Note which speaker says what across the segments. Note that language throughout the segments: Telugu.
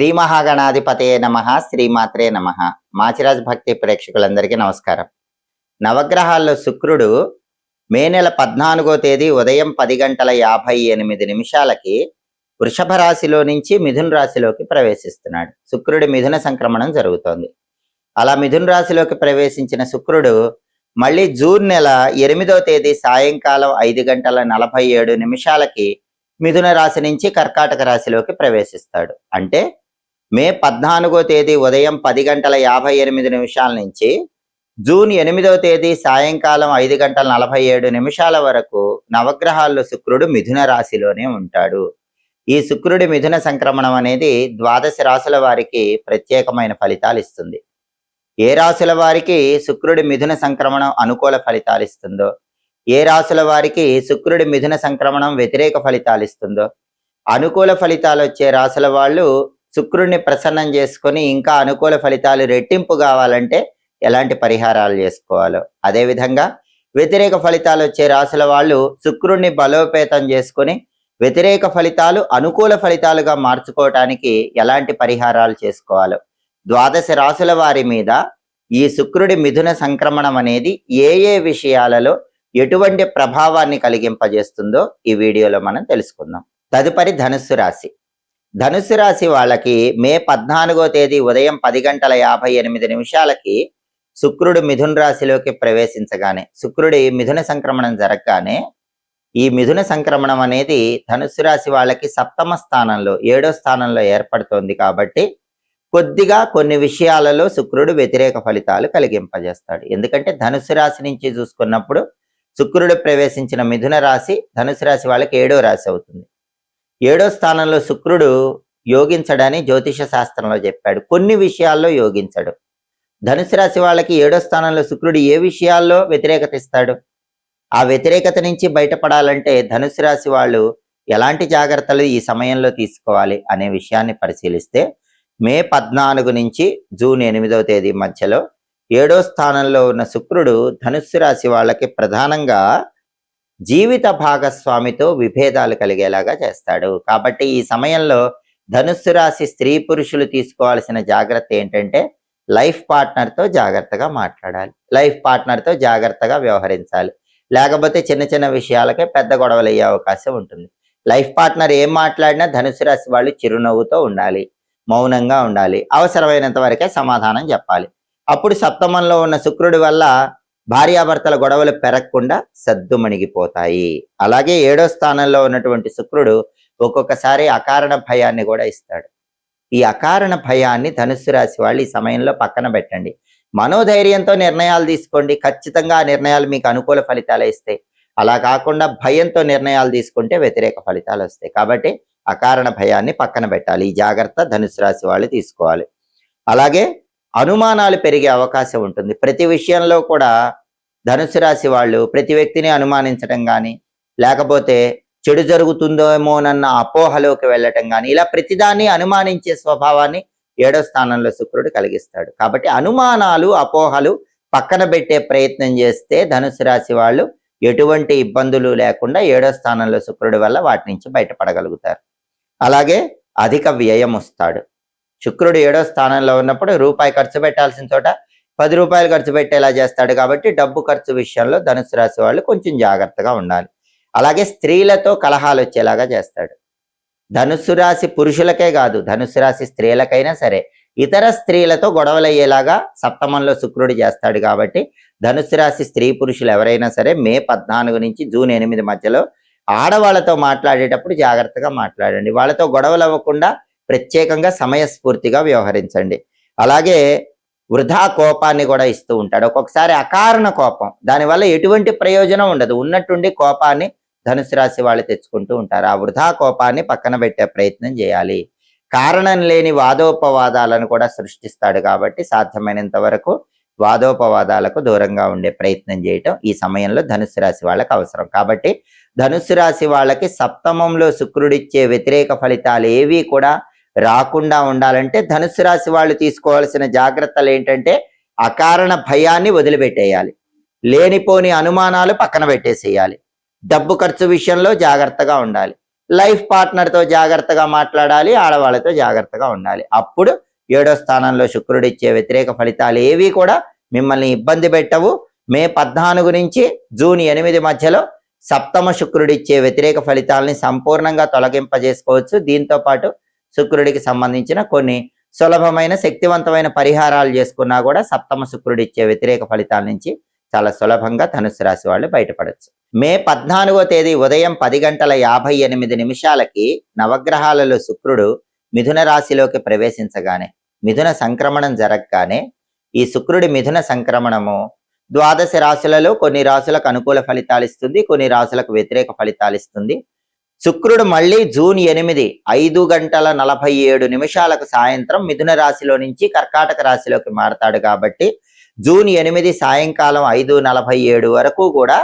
Speaker 1: శ్రీ మహాగణాధిపతయే నమః, శ్రీమాత్రే నమః. మాచిరాజ్ భక్తి ప్రేక్షకులందరికీ నమస్కారం. నవగ్రహాల్లో శుక్రుడు మే నెల 14వ తేదీ ఉదయం 10:58 వృషభ రాశిలో నుంచి మిథున రాశిలోకి ప్రవేశిస్తున్నాడు. శుక్రుడి మిథున సంక్రమణం జరుగుతోంది. అలా మిథున రాశిలోకి ప్రవేశించిన శుక్రుడు మళ్ళీ జూన్ నెల 8వ తేదీ సాయంకాలం 5:47 మిథున రాశి నుంచి కర్కాటక రాశిలోకి ప్రవేశిస్తాడు. అంటే మే 14వ తేదీ ఉదయం 10:58 నుంచి జూన్ 8వ తేదీ సాయంకాలం 5:47 వరకు నవగ్రహాల్లో శుక్రుడు మిథున రాశిలోనే ఉంటాడు. ఈ శుక్రుడి మిథున సంక్రమణం అనేది 12 రాశుల వారికి ప్రత్యేకమైన ఫలితాలు ఇస్తుంది. ఏ రాశుల వారికి శుక్రుడి మిథున సంక్రమణం అనుకూల ఫలితాలు ఇస్తుందో, ఏ రాశుల వారికి శుక్రుడి మిథున సంక్రమణం వ్యతిరేక ఫలితాలు ఇస్తుందో, అనుకూల ఫలితాలు వచ్చే రాశుల వాళ్ళు శుక్రుడిని ప్రసన్నం చేసుకొని ఇంకా అనుకూల ఫలితాలు రెట్టింపు కావాలంటే ఎలాంటి పరిహారాలు చేసుకోవాలో, అదేవిధంగా వ్యతిరేక ఫలితాలు వచ్చే రాశుల వాళ్ళు శుక్రుడిని బలోపేతం చేసుకొని వ్యతిరేక ఫలితాలు అనుకూల ఫలితాలుగా మార్చుకోవటానికి ఎలాంటి పరిహారాలు చేసుకోవాలో, 12 రాశుల వారి మీద ఈ శుక్రుడి మిథున సంక్రమణం అనేది ఏ ఏ విషయాలలో ఎటువంటి ప్రభావాన్ని కలిగింపజేస్తుందో ఈ వీడియోలో మనం తెలుసుకుందాం. తదుపరి ధనుస్సు రాశి. ధనుస్సు రాశి వాళ్ళకి మే 14వ తేదీ ఉదయం 10:58 శుక్రుడు మిథున రాశిలోకి ప్రవేశించగానే, శుక్రుడి మిథున సంక్రమణం జరగగానే, ఈ మిథున సంక్రమణం అనేది ధనుస్సు రాశి వాళ్ళకి 7వ స్థానంలో 7వ స్థానంలో ఏర్పడుతోంది. కాబట్టి కొద్దిగా కొన్ని విషయాలలో శుక్రుడు వ్యతిరేక ఫలితాలు కలిగింపజేస్తాడు. ఎందుకంటే ధనుస్సు రాశి నుంచి చూసుకున్నప్పుడు శుక్రుడు ప్రవేశించిన మిథున రాశి ధనుసు రాశి వాళ్ళకి 7వ రాశి అవుతుంది. 7వ స్థానంలో శుక్రుడు యోగించడని జ్యోతిష శాస్త్రంలో చెప్పాడు. కొన్ని విషయాల్లో యోగించడు. ధనుసు రాశి వాళ్ళకి 7వ స్థానంలో శుక్రుడు ఏ విషయాల్లో వ్యతిరేకత ఇస్తాడు? ఆ వ్యతిరేకత నుంచి బయటపడాలంటే ధనుసు రాశి వాళ్ళు ఎలాంటి జాగ్రత్తలు ఈ సమయంలో తీసుకోవాలి అనే విషయాన్ని పరిశీలిస్తే, మే 14 నుంచి జూన్ 8వ తేదీ మధ్యలో 7వ స్థానంలో ఉన్న శుక్రుడు ధనుస్సు రాశి వాళ్ళకి ప్రధానంగా జీవిత భాగస్వామితో విభేదాలు కలిగేలాగా చేస్తాడు. కాబట్టి ఈ సమయంలో ధనుస్సు రాశి స్త్రీ పురుషులు తీసుకోవాల్సిన జాగ్రత్త ఏంటంటే, లైఫ్ పార్ట్నర్తో జాగ్రత్తగా మాట్లాడాలి, లైఫ్ పార్ట్నర్తో జాగ్రత్తగా వ్యవహరించాలి. లేకపోతే చిన్న చిన్న విషయాలకే పెద్ద గొడవలు అయ్యే అవకాశం ఉంటుంది. లైఫ్ పార్ట్నర్ ఏం మాట్లాడినా ధనుస్సు రాశి వాళ్ళు చిరునవ్వుతో ఉండాలి, మౌనంగా ఉండాలి, అవసరమైనంత వరకే సమాధానం చెప్పాలి. అప్పుడు సప్తమంలో ఉన్న శుక్రుడి వల్ల భార్యాభర్తల గొడవలు పెరగకుండా సద్దుమణిగిపోతాయి. అలాగే 7వ స్థానంలో ఉన్నటువంటి శుక్రుడు ఒక్కొక్కసారి అకారణ భయాన్ని కూడా ఇస్తాడు. ఈ అకారణ భయాన్ని ధనుస్సు రాశి వాళ్ళు ఈ సమయంలో పక్కన పెట్టండి. మనోధైర్యంతో నిర్ణయాలు తీసుకోండి. ఖచ్చితంగా ఆ నిర్ణయాలు మీకు అనుకూల ఫలితాలు ఇస్తాయి. అలా కాకుండా భయంతో నిర్ణయాలు తీసుకుంటే వ్యతిరేక ఫలితాలు వస్తాయి. కాబట్టి అకారణ భయాన్ని పక్కన పెట్టాలి. ఈ జాగ్రత్త ధనుస్సు రాశి వాళ్ళు తీసుకోవాలి. అలాగే అనుమానాలు పెరిగే అవకాశం ఉంటుంది. ప్రతి విషయంలో కూడా ధనుస్సు రాశి వాళ్ళు ప్రతి వ్యక్తిని అనుమానించడం కానీ, లేకపోతే చెడు జరుగుతుందేమోనన్న అపోహలోకి వెళ్ళటం కానీ, ఇలా ప్రతిదాన్ని అనుమానించే స్వభావాన్ని 7వ స్థానంలో శుక్రుడు కలిగిస్తాడు. కాబట్టి అనుమానాలు అపోహలు పక్కన పెట్టే ప్రయత్నం చేస్తే ధనుస్సు రాశి వాళ్ళు ఎటువంటి ఇబ్బందులు లేకుండా 7వ స్థానంలో శుక్రుడి వల్ల వాటి నుంచి బయటపడగలుగుతారు. అలాగే అధిక వ్యయం వస్తాడు. శుక్రుడు 7వ స్థానంలో ఉన్నప్పుడు రూపాయి ఖర్చు పెట్టాల్సిన చోట 10 రూపాయలు ఖర్చు పెట్టేలా చేస్తాడు. కాబట్టి డబ్బు ఖర్చు విషయంలో ధనుస్సు రాశి వాళ్ళు కొంచెం జాగ్రత్తగా ఉండాలి. అలాగే స్త్రీలతో కలహాలు వచ్చేలాగా చేస్తాడు. ధనుస్సు రాశి పురుషులకే కాదు, ధనుస్సు రాశి స్త్రీలకైనా సరే ఇతర స్త్రీలతో గొడవలయ్యేలాగా సప్తమంలో శుక్రుడు చేస్తాడు. కాబట్టి ధనుస్సు రాశి స్త్రీ పురుషులు ఎవరైనా సరే మే 14 నుంచి జూన్ 8 మధ్యలో ఆడవాళ్ళతో మాట్లాడేటప్పుడు జాగ్రత్తగా మాట్లాడండి. వాళ్ళతో గొడవలు అవ్వకుండా ప్రత్యేకంగా సమయస్ఫూర్తిగా వ్యవహరించండి. అలాగే వృధా కోపాన్ని కూడా ఇస్తూ ఉంటాడు. ఒక్కొక్కసారి అకారణ కోపం, దానివల్ల ఎటువంటి ప్రయోజనం ఉండదు. ఉన్నట్టుండి కోపాన్ని ధనుస్సు రాశి వాళ్ళు తెచ్చుకుంటూ ఉంటారు. ఆ వృధా కోపాన్ని పక్కన పెట్టే ప్రయత్నం చేయాలి. కారణం లేని వాదోపవాదాలను కూడా సృష్టిస్తాడు. కాబట్టి సాధ్యమైనంత వరకు వాదోపవాదాలకు దూరంగా ఉండే ప్రయత్నం చేయటం ఈ సమయంలో ధనుస్సు రాశి వాళ్ళకి అవసరం. కాబట్టి ధనుస్సు రాశి వాళ్ళకి సప్తమంలో శుక్రుడిచ్చే వ్యతిరేక ఫలితాలు ఏవి కూడా రాకుండా ఉండాలంటే ధనుస్సు రాశి వాళ్ళు తీసుకోవాల్సిన జాగ్రత్తలు ఏంటంటే, అకారణ భయాన్ని వదిలిపెట్టేయాలి, లేనిపోని అనుమానాలు పక్కన పెట్టేసేయాలి, డబ్బు ఖర్చు విషయంలో జాగ్రత్తగా ఉండాలి, లైఫ్ పార్ట్నర్తో జాగ్రత్తగా మాట్లాడాలి, ఆడవాళ్ళతో జాగ్రత్తగా ఉండాలి. అప్పుడు 7వ స్థానంలో శుక్రుడు ఇచ్చే వ్యతిరేక ఫలితాలు ఏవి కూడా మిమ్మల్ని ఇబ్బంది పెట్టవు. మే 14 నుంచి జూన్ 8 మధ్యలో సప్తమ శుక్రుడు ఇచ్చే వ్యతిరేక ఫలితాలని సంపూర్ణంగా తొలగింపజేసుకోవచ్చు. దీంతో పాటు శుక్రుడికి సంబంధించిన కొన్ని సులభమైన శక్తివంతమైన పరిహారాలు చేసుకున్నా కూడా సప్తమ శుక్రుడు ఇచ్చే వ్యతిరేక ఫలితాల నుంచి చాలా సులభంగా ధనుస్సు రాశి వాళ్ళు బయటపడచ్చు. మే 14వ తేదీ ఉదయం 10:58 నవగ్రహాలలో శుక్రుడు మిథున రాశిలోకి ప్రవేశించగానే, మిథున సంక్రమణం జరగగానే, ఈ శుక్రుడి మిథున సంక్రమణము 12 రాశులలో కొన్ని రాశులకు అనుకూల ఫలితాలు ఇస్తుంది, కొన్ని రాశులకు వ్యతిరేక ఫలితాలు ఇస్తుంది. శుక్రుడు మళ్ళీ జూన్ 8 5:47 సాయంత్రం మిథున రాశిలో నుంచి కర్కాటక రాశిలోకి మారతాడు. కాబట్టి జూన్ 8 సాయంకాలం 5:47 వరకు కూడా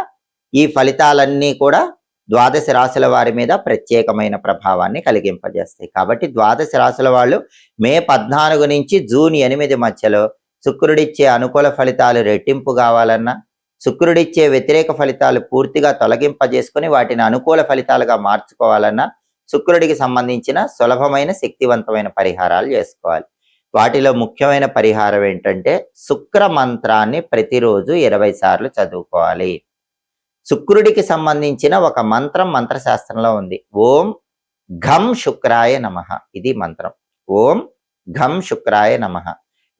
Speaker 1: ఈ ఫలితాలన్నీ కూడా 12 రాశుల వారి మీద ప్రత్యేకమైన ప్రభావాన్ని కలిగింపజేస్తాయి. కాబట్టి 12 రాశుల వాళ్ళు మే 14 నుంచి జూన్ 8 మధ్యలో శుక్రుడిచ్చే అనుకూల ఫలితాలు రెట్టింపు కావాలన్నా, శుక్రుడిచ్చే వ్యతిరేక ఫలితాలు పూర్తిగా తొలగింపజేసుకుని వాటిని అనుకూల ఫలితాలుగా మార్చుకోవాలన్నా శుక్రుడికి సంబంధించిన సులభమైన శక్తివంతమైన పరిహారాలు చేసుకోవాలి. వాటిలో ముఖ్యమైన పరిహారం ఏంటంటే శుక్ర మంత్రాన్ని ప్రతిరోజు 20 సార్లు చదువుకోవాలి. శుక్రుడికి సంబంధించిన ఒక మంత్రం మంత్రశాస్త్రంలో ఉంది. ఓం ఘం శుక్రాయ నమః. ఇది మంత్రం. ఓం ఘం శుక్రాయ నమః.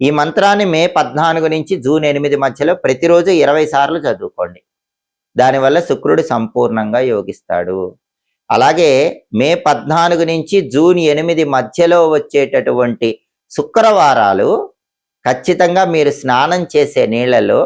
Speaker 1: ఈ మంత్రాన్ని మే 14 నుంచి జూన్ 8 మధ్యలో ప్రతిరోజు 20 సార్లు చదువుకోండి. దానివల్ల శుక్రుడు సంపూర్ణంగా యోగిస్తాడు. అలాగే మే 14 నుంచి జూన్ 8 మధ్యలో వచ్చేటటువంటి శుక్రవారాలు ఖచ్చితంగా మీరు స్నానం చేసే నీళ్లలో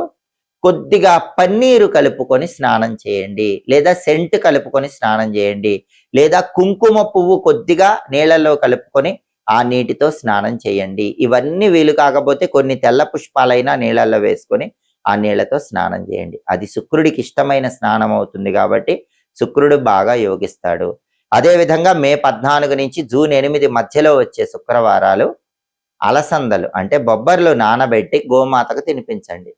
Speaker 1: కొద్దిగా పన్నీరు కలుపుకొని స్నానం చేయండి, లేదా సెంట్ కలుపుకొని స్నానం చేయండి, లేదా కుంకుమ పువ్వు కొద్దిగా నీళ్లలో కలుపుకొని ఆ నీటితో స్నానం చేయండి. ఇవన్నీ వీలు కాకపోతే కొన్ని తెల్ల పుష్పాలైనా నీళ్ళల్లో వేసుకొని ఆ నీళ్లతో స్నానం చేయండి. అది శుక్రుడికి ఇష్టమైన స్నానం అవుతుంది కాబట్టి శుక్రుడు బాగా యోగిస్తాడు. అదేవిధంగా మే 14 నుంచి జూన్ 8 మధ్యలో వచ్చే శుక్రవారాలు అలసందలు అంటే బొబ్బర్లు నానబెట్టి గోమాతకు తినిపించండి,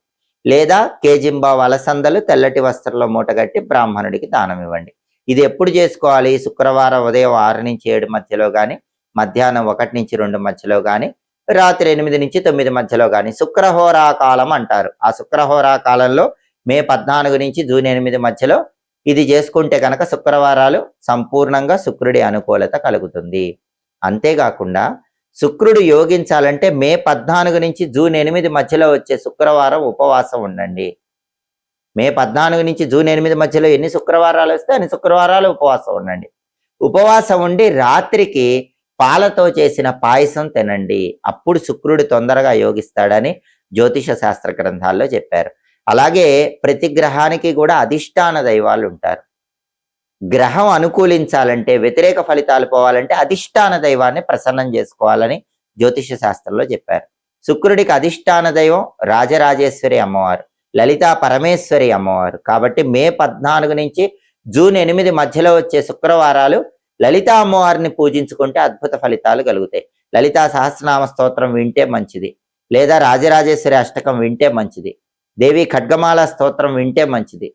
Speaker 1: లేదా కేజింబావు అలసందలు తెల్లటి వస్త్రంలో మూటగట్టి బ్రాహ్మణుడికి దానం ఇవ్వండి. ఇది ఎప్పుడు చేసుకోవాలి? శుక్రవారం ఉదయం 6 నుంచి 7 మధ్యలో కానీ, మధ్యాహ్నం 1 నుంచి 2 మధ్యలో కానీ, రాత్రి 8 నుంచి 9 మధ్యలో కానీ. శుక్రహోరా కాలం అంటారు. ఆ శుక్రహోరా కాలంలో మే 14 నుంచి జూన్ 8 మధ్యలో ఇది చేసుకుంటే కనుక శుక్రవారాలు సంపూర్ణంగా శుక్రుడి అనుకూలత కలుగుతుంది. అంతేకాకుండా శుక్రుడు యోగించాలంటే మే 14 నుంచి జూన్ 8 మధ్యలో వచ్చే శుక్రవారం ఉపవాసం ఉండండి. మే 14 నుంచి జూన్ 8 మధ్యలో ఎన్ని శుక్రవారాలు వస్తే అన్ని శుక్రవారాలు ఉపవాసం ఉండండి. ఉపవాసం ఉండి రాత్రికి పాలతో చేసిన పాయసం తినండి. అప్పుడు శుక్రుడు తొందరగా యోగిస్తాడని జ్యోతిష శాస్త్ర గ్రంథాల్లో చెప్పారు. అలాగే ప్రతి గ్రహానికి కూడా అధిష్టాన దైవాలు ఉంటారు. గ్రహం అనుకూలించాలంటే, వ్యతిరేక ఫలితాలు పోవాలంటే అధిష్టాన దైవాన్ని ప్రసన్నం చేసుకోవాలని జ్యోతిష శాస్త్రంలో చెప్పారు. శుక్రుడికి అధిష్టాన దైవం రాజరాజేశ్వరి అమ్మవారు, లలితా పరమేశ్వరి అమ్మవారు. కాబట్టి మే 14 నుంచి జూన్ 8 మధ్యలో వచ్చే శుక్రవారాలు లలితా అమ్మవారిని పూజించుకుంటే అద్భుత ఫలితాలు కలుగుతాయి. లలితా సహస్రనామ స్తోత్రం వింటే మంచిది, లేదా రాజరాజేశ్వరి అష్టకం వింటే మంచిది, దేవి ఖడ్గమాల స్తోత్రం వింటే మంచిది,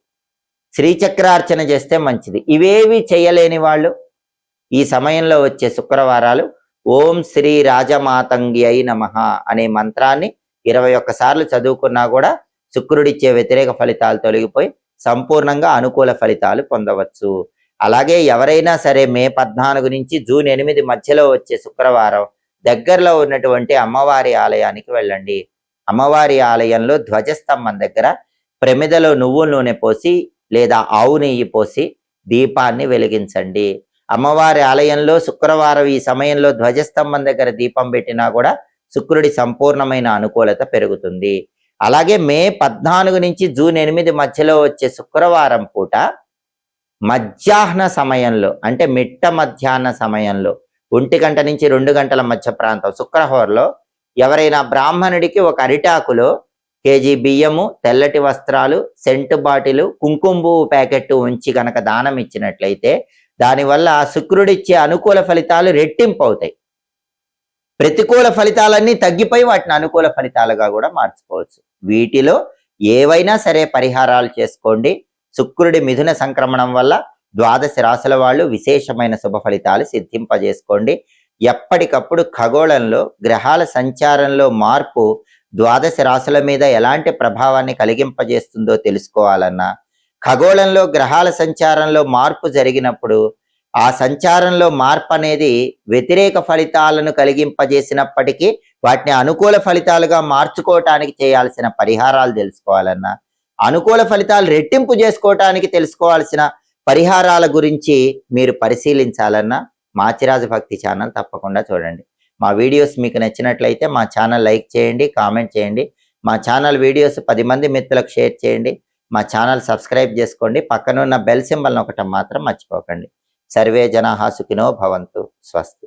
Speaker 1: శ్రీచక్రార్చన చేస్తే మంచిది. ఇవేవి చేయలేని వాళ్ళు ఈ సమయంలో వచ్చే శుక్రవారాలు ఓం శ్రీ రాజమాతంగి అయి నమః అనే మంత్రాన్ని 21 సార్లు చదువుకున్నా కూడా శుక్రుడిచ్చే వ్యతిరేక ఫలితాలు తొలగిపోయి సంపూర్ణంగా అనుకూల ఫలితాలు పొందవచ్చు. అలాగే ఎవరైనా సరే మే 14 నుంచి జూన్ 8 మధ్యలో వచ్చే శుక్రవారం దగ్గరలో ఉన్నటువంటి అమ్మవారి ఆలయానికి వెళ్ళండి. అమ్మవారి ఆలయంలో ధ్వజస్తంభం దగ్గర ప్రమిదలో నువ్వుల నూనె పోసి లేదా ఆవు నెయ్యి పోసి దీపాన్ని వెలిగించండి. అమ్మవారి ఆలయంలో శుక్రవారం ఈ సమయంలో ధ్వజస్తంభం దగ్గర దీపం పెట్టినా కూడా శుక్రుడి సంపూర్ణమైన అనుకూలత పెరుగుతుంది. అలాగే మే 14 నుంచి జూన్ 8 మధ్యలో వచ్చే శుక్రవారం పూట మధ్యాహ్న సమయంలో అంటే మిట్ట మధ్యాహ్న సమయంలో 1 గంట నుంచి 2 గంటల మధ్య ప్రాంతం శుక్రహోరలో ఎవరైనా బ్రాహ్మణుడికి ఒక అరిటాకులో కేజీ బియ్యము, తెల్లటి వస్త్రాలు, సెంటు బాటిలు, కుంకుమ ప్యాకెట్ ఉంచి కనుక దానం ఇచ్చినట్లయితే దానివల్ల శుక్రుడిచ్చే అనుకూల ఫలితాలు రెట్టింపు అవుతాయి. ప్రతికూల ఫలితాలన్నీ తగ్గిపోయి వాటిని అనుకూల ఫలితాలుగా కూడా మార్చుకోవచ్చు. వీటిలో ఏవైనా సరే పరిహారాలు చేసుకోండి. శుక్రుడి మిథున సంక్రమణం వల్ల ద్వాదశ రాశుల వాళ్ళు విశేషమైన శుభ ఫలితాలు సిద్ధింపజేసుకోండి. ఎప్పటికప్పుడు ఖగోళంలో గ్రహాల సంచారంలో మార్పు ద్వాదశ రాశుల మీద ఎలాంటి ప్రభావాన్ని కలిగింపజేస్తుందో తెలుసుకోవాలన్నా, ఖగోళంలో గ్రహాల సంచారంలో మార్పు జరిగినప్పుడు ఆ సంచారంలో మార్పు అనేది వ్యతిరేక ఫలితాలను కలిగింపజేసినప్పటికీ వాటిని అనుకూల ఫలితాలుగా మార్చుకోవటానికి చేయాల్సిన పరిహారాలు తెలుసుకోవాలన్నా, అనుకూల ఫలితాలు రెట్టింపు చేసుకోవటానికి తెలుసుకోవాల్సిన పరిహారాల గురించి మీరు పరిశీలించాలన్నా మాచిరాజు భక్తి ఛానల్ తప్పకుండా చూడండి. మా వీడియోస్ మీకు నచ్చినట్లయితే మా ఛానల్ లైక్ చేయండి, కామెంట్ చేయండి. మా ఛానల్ వీడియోస్ 10 మంది మిత్రులకు షేర్ చేయండి. మా ఛానల్ సబ్స్క్రైబ్ చేసుకోండి. పక్కనున్న బెల్ సింబల్ నొక్కటం మాత్రం మర్చిపోకండి. సర్వే జనాః సుఖినో భవంతు. స్వస్తి.